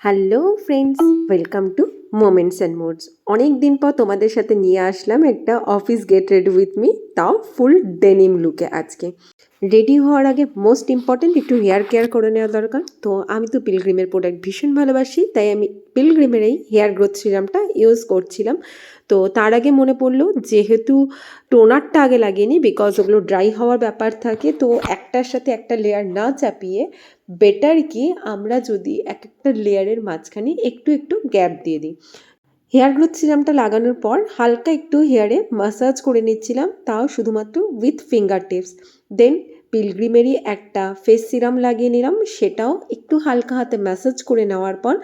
Hello friends, welcome to moments and modes. অনেক দিন পর তোমাদের সাথে নিয়ে আসলাম একটা office get ready with me, তাও ফুল ডেনিম লুকে। আজকে রেডি হওয়ার আগে মোস্ট ইম্পর্ট্যান্ট একটু হেয়ার কেয়ার করে নেওয়া দরকার। তো আমি তো পিলগ্রিমের প্রোডাক্ট ভীষণ ভালোবাসি, তাই আমি পিলগ্রিমের এই হেয়ার গ্রোথ সিরামটা ইউজ করছিলাম। তো তার আগে মনে পড়লো, যেহেতু টোনারটা আগে লাগিয়ে বিকজ ওগুলো ড্রাই হওয়ার ব্যাপার থাকে, তো একটার সাথে একটা লেয়ার না চাপিয়ে বেটার কি আমরা যদি এক একটা লেয়ারের মাঝখানে একটু একটু গ্যাপ দিয়ে দিই। হেয়ার গ্রোথ সিরামটা লাগানোর পর হালকা একটু হেয়ারে মাসাজ করে নিচ্ছিলাম, তাও শুধুমাত্র উইথ ফিঙ্গার টিপস। দেন পিলগ্রিমেরই একটা ফেস সিরাম লাগিয়ে নিলাম, সেটাও একটু হালকা হাতে ম্যাসাজ করে নেওয়ার পর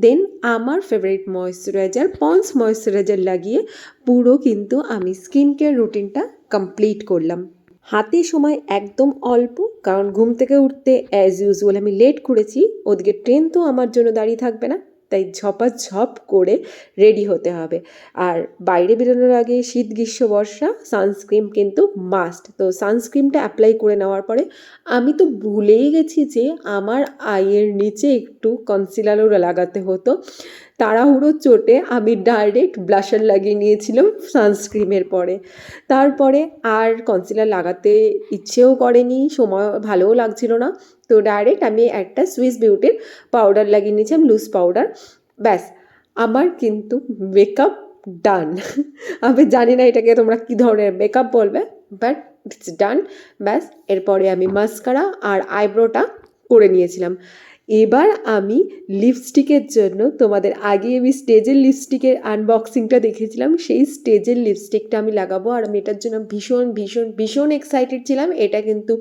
দেন আমার ফেভারিট ময়েশ্চারাইজার পন্স ময়েশ্চারাইজার লাগিয়ে পুরো কিন্তু আমি স্কিন কেয়ার রুটিনটা কমপ্লিট করলাম। হাতে সময় একদম অল্প, কারণ ঘুম থেকে উঠতে অ্যাজ ইউজুয়াল আমি লেট করেছি, ওদিকে ট্রেন তো আমার জন্য দাঁড়িয়ে থাকবে না, তাই ঝপাঝপ করে রেডি হতে হবে। আর বাইরে বেরোনোর আগে শীত গ্রীষ্ম বর্ষা সানস্ক্রিন কিন্তু মাস্ট। তো সানস্ক্রিনটা অ্যাপ্লাই করে নেওয়ার পরে আমি তো ভুলেই গেছি যে আমার আইয়ের নিচে একটু কনসিলারও লাগাতে হতো। তাড়াহুড়োর চোটে আমি ডাইরেক্ট ব্লাশার লাগিয়ে নিয়েছিলাম সানস্ক্রিনের পরে। তারপরে আর কনসিলার লাগাতে ইচ্ছেও করেনি, সময় ভালোও লাগছিল না, তো ডাইরেক্ট আমি একটা সুইস বিউটির পাউডার লাগিয়ে নিয়েছিলাম, লুজ পাউডার। ব্যাস, আমার কিন্তু মেকআপ ডান। আমি জানি না এটাকে তোমরা কী ধরনের মেকআপ বলবে, বাট ইটস ডান। ব্যাস, এরপরে আমি মাস্কারা আর আইব্রোটা করে নিয়েছিলাম। এবার আমি লিপস্টিকের জন্য, তোমাদের আগে আমি স্টেজের লিপস্টিকের আনবক্সিংটা দেখেছিলাম, সেই স্টেজের লিপস্টিকটা আমি লাগাবো। আর আমি এটার জন্য ভীষণ ভীষণ ভীষণ এক্সাইটেড ছিলাম। এটা কিন্তু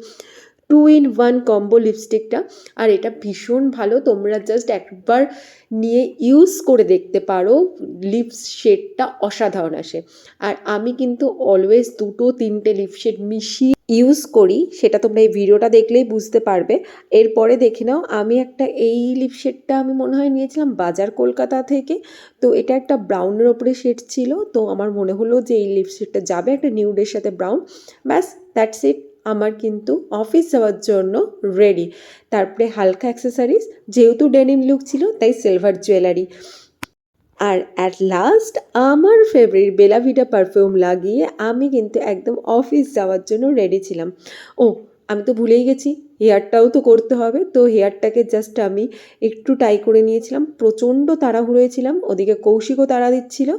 2 in 1 কম্বো লিপস্টিকটা, আর এটা ভীষণ ভালো, তোমরা জাস্ট একবার নিয়ে ইউজ করে দেখতে পারো, লিপস শেডটা অসাধারণ আসে। আর আমি কিন্তু অলওয়েজ 2-3টে লিপ শেড মিশিয়ে ইউজ করি, সেটা তোমরা এই ভিডিওটা দেখলেই বুঝতে পারবে। এরপরে দেখে নাও, আমি একটা এই লিপ শেডটা আমি মনে হয় নিয়েছিলাম বাজার কলকাতা থেকে। তো এটা একটা ব্রাউনের ওপরে শেড ছিল, তো আমার মনে হলো যে এই লিপ শেডটা যাবে একটা নিউডের সাথে ব্রাউন। ব্যাস, দ্যাটস ইট, আমার কিন্তু অফিস যাওয়ার জন্য রেডি। তারপরে হালকা অ্যাক্সেসরিজ, যেহেতু ডেনিম লুক ছিল তাই সিলভার জুয়েলারি। আর অ্যাট লাস্ট আমার ফেভারিট বেলা ভিটা পারফিউম লাগিয়ে আমি কিন্তু একদম অফিস যাওয়ার জন্য রেডি ছিলাম। ও, আমি তো ভুলেই গেছি, হেয়ারটাও তো করতে হবে। তো হেয়ারটাকে জাস্ট আমি একটু টাই করে নিয়েছিলাম, প্রচণ্ড তাড়াহুড়োয় ছিলাম, ওদিকে কৌশিকও তাড়া দিচ্ছিল।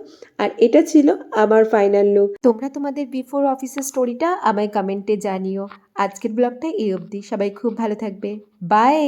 আর এটা ছিল আমার ফাইনাল লুক। তোমরা তোমাদের বিফোর অফিসের স্টোরিটা আমায় কমেন্টে জানিও। আজকের ব্লগটা এই অবধি, সবাই খুব ভালো থাকবে, বাই।